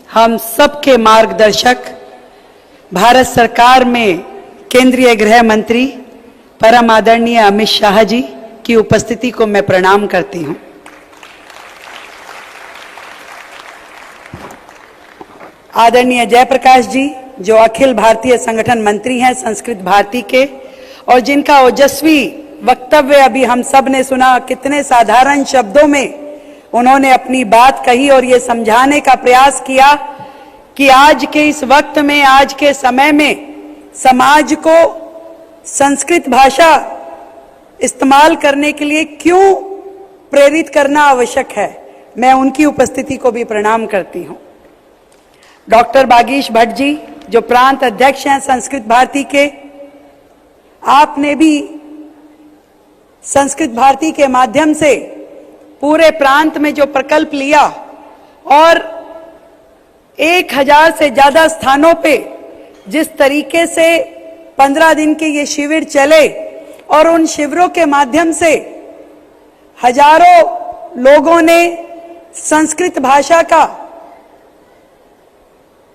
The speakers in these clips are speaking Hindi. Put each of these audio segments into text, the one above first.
हम सबके मार्गदर्शक भारत सरकार में केंद्रीय गृह मंत्री परम आदरणीय अमित शाह जी की उपस्थिति को मैं प्रणाम करती हूं। आदरणीय जयप्रकाश जी जो अखिल भारतीय संगठन मंत्री हैं संस्कृत भारती के, और जिनका ओजस्वी वक्तव्य अभी हम सब ने सुना, कितने साधारण शब्दों में उन्होंने अपनी बात कही और ये समझाने का प्रयास किया कि आज के इस वक्त में, आज के समय में समाज को संस्कृत भाषा इस्तेमाल करने के लिए क्यों प्रेरित करना आवश्यक है। मैं उनकी उपस्थिति को भी प्रणाम करती हूं। डॉक्टर बागीश भट्ट जी जो प्रांत अध्यक्ष हैं संस्कृत भारती के, आपने भी संस्कृत भारती के माध्यम से पूरे प्रांत में जो प्रकल्प लिया और 1000 से ज्यादा स्थानों पे जिस तरीके से 15 दिन के ये शिविर चले और उन शिविरों के माध्यम से हजारों लोगों ने संस्कृत भाषा का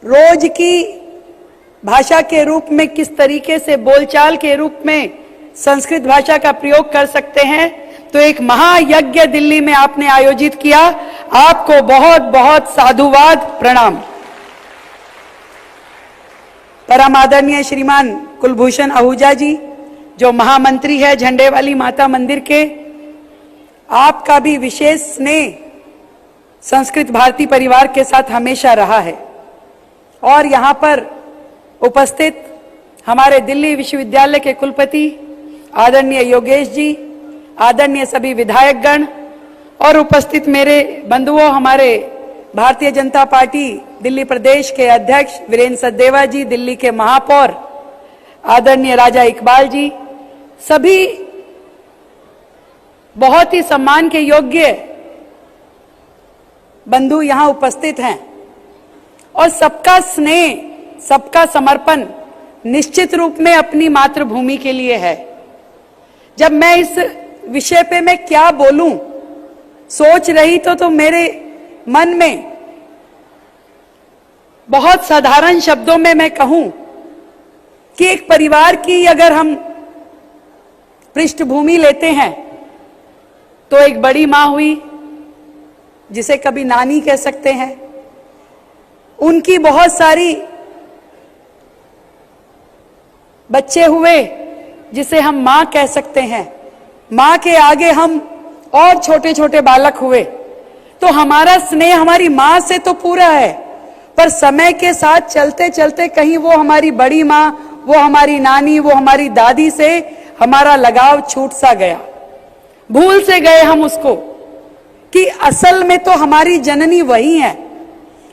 रोज की भाषा के रूप में, किस तरीके से बोलचाल के रूप में संस्कृत भाषा का प्रयोग कर सकते हैं, तो एक महायज्ञ दिल्ली में आपने आयोजित किया। आपको बहुत बहुत साधुवाद, प्रणाम। परम आदरणीय श्रीमान कुलभूषण आहूजा जी जो महामंत्री है झंडे वाली माता मंदिर के, आपका भी विशेष स्नेह संस्कृत भारती परिवार के साथ हमेशा रहा है। और यहाँ पर उपस्थित हमारे दिल्ली विश्वविद्यालय के कुलपति आदरणीय योगेश जी, आदरणीय सभी विधायकगण और उपस्थित मेरे बंधुओं, हमारे भारतीय जनता पार्टी दिल्ली प्रदेश के अध्यक्ष वीरेंद्र सचदेवा जी, दिल्ली के महापौर आदरणीय राजा इकबाल जी, सभी बहुत ही सम्मान के योग्य बंधु यहां उपस्थित हैं। और सबका स्नेह, सबका समर्पण निश्चित रूप में अपनी मातृभूमि के लिए है। जब मैं इस विषय पे मैं क्या बोलूं सोच रही तो मेरे मन में बहुत साधारण शब्दों में मैं कहूं कि एक परिवार की अगर हम पृष्ठभूमि लेते हैं तो एक बड़ी मां हुई जिसे कभी नानी कह सकते हैं, उनकी बहुत सारी बच्चे हुए जिसे हम मां कह सकते हैं, मां के आगे हम और छोटे छोटे बालक हुए। तो हमारा स्नेह हमारी मां से तो पूरा है, पर समय के साथ चलते चलते कहीं वो हमारी बड़ी मां, वो हमारी नानी, वो हमारी दादी से हमारा लगाव छूट सा गया। भूल से गए हम उसको कि असल में तो हमारी जननी वही है।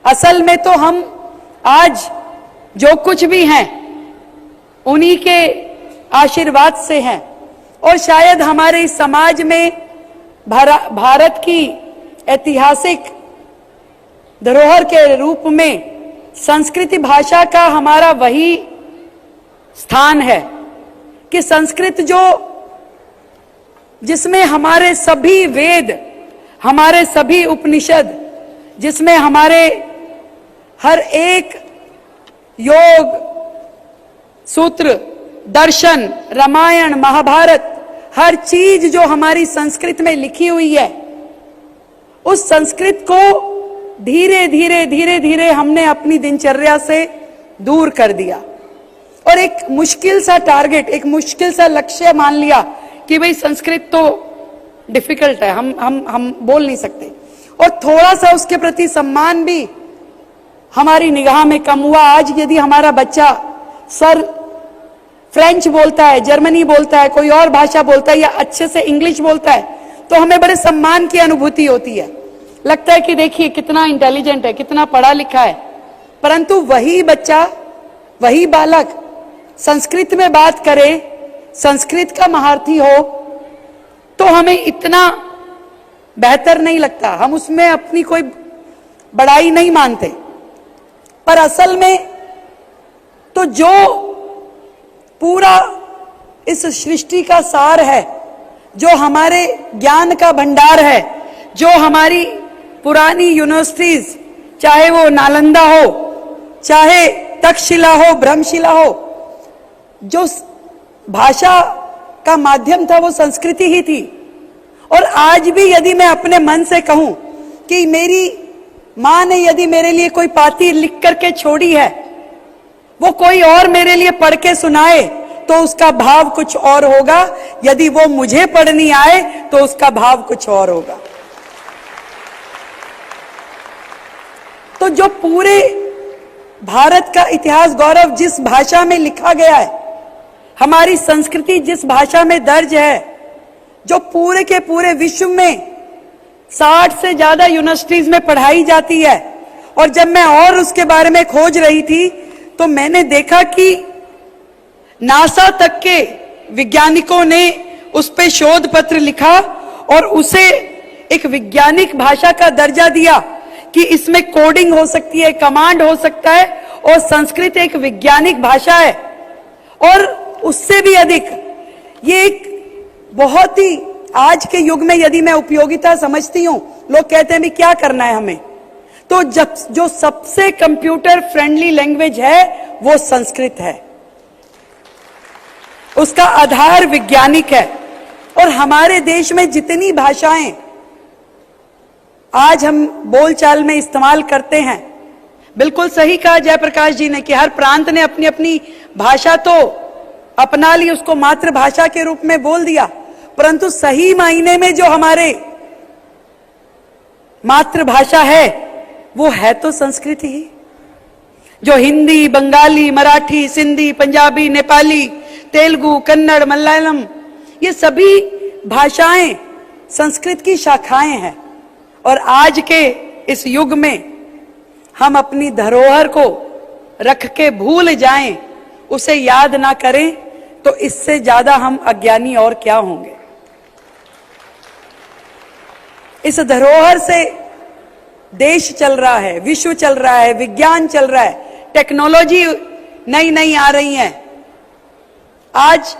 असल में तो हम आज जो कुछ भी हैं उन्हीं के आशीर्वाद से हैं। और शायद हमारे इस समाज में भारत की ऐतिहासिक धरोहर के रूप में संस्कृत भाषा का हमारा वही स्थान है कि संस्कृत जिसमें हमारे सभी वेद, हमारे सभी उपनिषद, जिसमें हमारे हर एक योग सूत्र, दर्शन, रामायण, महाभारत, हर चीज जो हमारी संस्कृत में लिखी हुई है, उस संस्कृत को धीरे धीरे धीरे धीरे हमने अपनी दिनचर्या से दूर कर दिया और एक मुश्किल सा टारगेट, एक मुश्किल सा लक्ष्य मान लिया कि भाई संस्कृत तो डिफिकल्ट है, हम बोल नहीं सकते। और थोड़ा सा उसके प्रति सम्मान भी हमारी निगाह में कम हुआ। आज यदि हमारा बच्चा सर फ्रेंच बोलता है, जर्मनी बोलता है, कोई और भाषा बोलता है या अच्छे से इंग्लिश बोलता है, तो हमें बड़े सम्मान की अनुभूति होती है। लगता है कि देखिए कितना इंटेलिजेंट है, कितना पढ़ा लिखा है। परंतु वही बच्चा, वही बालक संस्कृत में बात करे, संस्कृत का महारथी हो, तो हमें इतना बेहतर नहीं लगता, हम उसमें अपनी कोई बड़ाई नहीं मानते। पर असल में तो जो पूरा इस सृष्टि का सार है, जो हमारे ज्ञान का भंडार है, जो हमारी पुरानी यूनिवर्सिटीज चाहे वो नालंदा हो, चाहे तक्षशिला हो, ब्रह्मशिला हो, जो भाषा का माध्यम था वो संस्कृति ही थी। और आज भी यदि मैं अपने मन से कहूं कि मेरी मां ने यदि मेरे लिए कोई पाती लिख करके छोड़ी है, वो कोई और मेरे लिए पढ़ के सुनाए तो उसका भाव कुछ और होगा, यदि वो मुझे पढ़नी आए तो उसका भाव कुछ और होगा। तो जो पूरे भारत का इतिहास गौरव जिस भाषा में लिखा गया है, हमारी संस्कृति जिस भाषा में दर्ज है, जो पूरे के पूरे विश्व में 60 से ज्यादा यूनिवर्सिटीज में पढ़ाई जाती है, और जब मैं और उसके बारे में खोज रही थी तो मैंने देखा कि नासा तक के वैज्ञानिकों ने उस पे शोध पत्र लिखा और उसे एक वैज्ञानिक भाषा का दर्जा दिया कि इसमें कोडिंग हो सकती है, कमांड हो सकता है, और संस्कृत एक वैज्ञानिक भाषा है। और उससे भी अधिक ये एक बहुत ही आज के युग में यदि मैं उपयोगिता समझती हूं, लोग कहते हैं भी क्या करना है हमें, तो जब जो सबसे कंप्यूटर फ्रेंडली लैंग्वेज है वो संस्कृत है, उसका आधार वैज्ञानिक है। और हमारे देश में जितनी भाषाएं आज हम बोलचाल में इस्तेमाल करते हैं, बिल्कुल सही कहा जयप्रकाश जी ने कि हर प्रांत ने अपनी अपनी भाषा तो अपना ली, उसको मातृभाषा के रूप में बोल दिया, परंतु सही मायने में जो हमारे मातृभाषा है वो है तो संस्कृत ही। जो हिंदी, बंगाली, मराठी, सिंधी, पंजाबी, नेपाली, तेलुगु, कन्नड़, मलयालम, ये सभी भाषाएं संस्कृत की शाखाएं हैं। और आज के इस युग में हम अपनी धरोहर को रख के भूल जाएं, उसे याद ना करें, तो इससे ज्यादा हम अज्ञानी और क्या होंगे। इस धरोहर से देश चल रहा है, विश्व चल रहा है, विज्ञान चल रहा है, टेक्नोलॉजी नई नई आ रही है। आज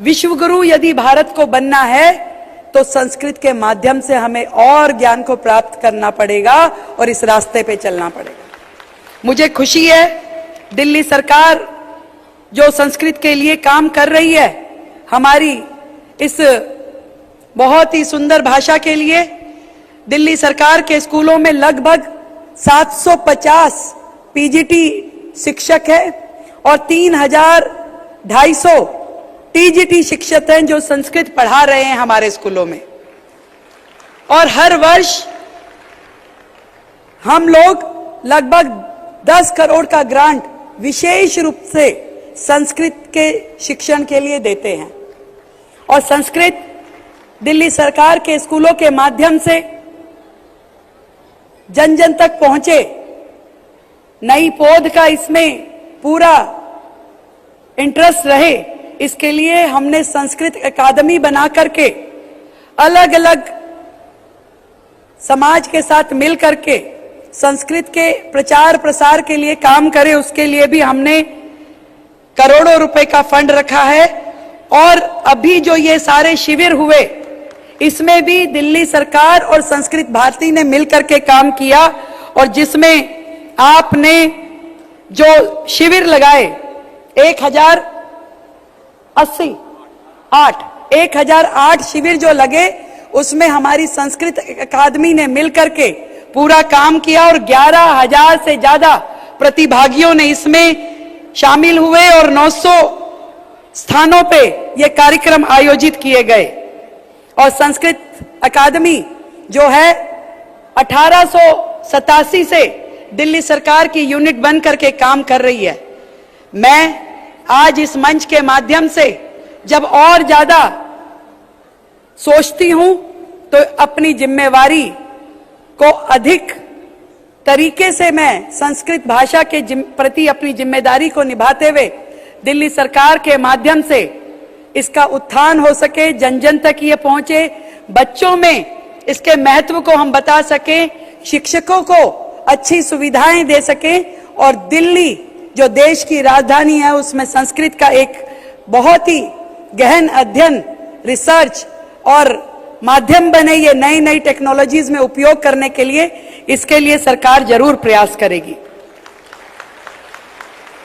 विश्वगुरु यदि भारत को बनना है तो संस्कृत के माध्यम से हमें और ज्ञान को प्राप्त करना पड़ेगा और इस रास्ते पे चलना पड़ेगा। मुझे खुशी है दिल्ली सरकार जो संस्कृत के लिए काम कर रही है, हमारी इस बहुत ही सुंदर भाषा के लिए दिल्ली सरकार के स्कूलों में लगभग 750 पीजीटी शिक्षक है और 3250 टीजीटी शिक्षक हैं जो संस्कृत पढ़ा रहे हैं हमारे स्कूलों में। और हर वर्ष हम लोग लगभग 10 करोड़ का ग्रांट विशेष रूप से संस्कृत के शिक्षण के लिए देते हैं। और संस्कृत दिल्ली सरकार के स्कूलों के माध्यम से जन जन तक पहुंचे, नई पौध का इसमें पूरा इंटरेस्ट रहे, इसके लिए हमने संस्कृत अकादमी बना करके अलग अलग समाज के साथ मिल करके संस्कृत के प्रचार प्रसार के लिए काम करें, उसके लिए भी हमने करोड़ों रुपए का फंड रखा है। और अभी जो ये सारे शिविर हुए, इसमें भी दिल्ली सरकार और संस्कृत भारती ने मिलकर के काम किया, और जिसमें आपने जो शिविर लगाए 1008 शिविर जो लगे, उसमें हमारी संस्कृत अकादमी ने मिलकर के पूरा काम किया और 11,000 से ज्यादा प्रतिभागियों ने इसमें शामिल हुए और 900 स्थानों पे ये कार्यक्रम आयोजित किए गए। और संस्कृत अकादमी जो है 1887 से दिल्ली सरकार की यूनिट बन करके काम कर रही है। मैं आज इस मंच के माध्यम से जब और ज्यादा सोचती हूं तो अपनी जिम्मेवारी को अधिक तरीके से मैं संस्कृत भाषा के प्रति अपनी जिम्मेदारी को निभाते हुए दिल्ली सरकार के माध्यम से इसका उत्थान हो सके, जन जन तक ये पहुंचे, बच्चों में इसके महत्व को हम बता सकें, शिक्षकों को अच्छी सुविधाएं दे सकें, और दिल्ली जो देश की राजधानी है उसमें संस्कृत का एक बहुत ही गहन अध्ययन, रिसर्च और माध्यम बने ये नई नई टेक्नोलॉजीज में उपयोग करने के लिए, इसके लिए सरकार जरूर प्रयास करेगी।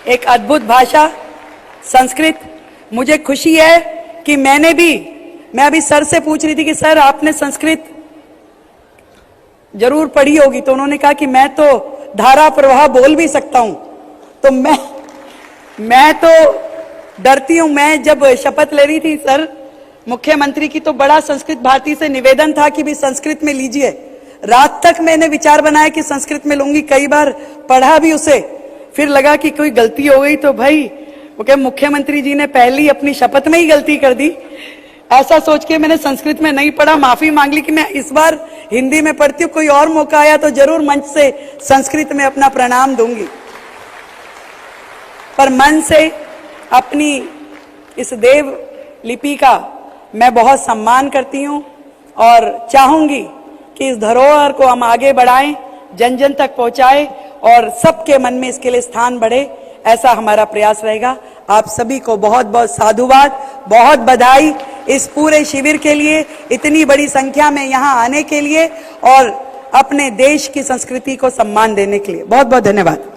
एक अद्भुत भाषा संस्कृत, मुझे खुशी है कि मैं अभी सर से पूछ रही थी कि सर आपने संस्कृत जरूर पढ़ी होगी, तो उन्होंने कहा कि मैं तो धारा प्रवाह बोल भी सकता हूं। तो मैं तो डरती हूं। मैं जब शपथ ले रही थी सर मुख्यमंत्री की, तो बड़ा संस्कृत भारती से निवेदन था कि भी संस्कृत में लीजिए। रात तक मैंने विचार बनाया कि संस्कृत में लूंगी, कई बार पढ़ा भी उसे, फिर लगा कि कोई गलती हो गई तो भाई वो क्या मुख्यमंत्री जी ने पहली अपनी शपथ में ही गलती कर दी, ऐसा सोच के मैंने संस्कृत में नहीं पढ़ा। माफी मांग ली कि मैं इस बार हिंदी में पढ़ती हूँ, कोई और मौका आया तो जरूर मंच से संस्कृत में अपना प्रणाम दूंगी। पर मन से अपनी इस देव लिपि का मैं बहुत सम्मान करती हूं और चाहूंगी कि इस धरोहर को हम आगे बढ़ाएं, जन जन तक पहुंचाएं और सबके मन में इसके लिए स्थान बढ़े, ऐसा हमारा प्रयास रहेगा। आप सभी को बहुत बहुत साधुवाद, बहुत बधाई इस पूरे शिविर के लिए, इतनी बड़ी संख्या में यहां आने के लिए और अपने देश की संस्कृति को सम्मान देने के लिए। बहुत बहुत धन्यवाद।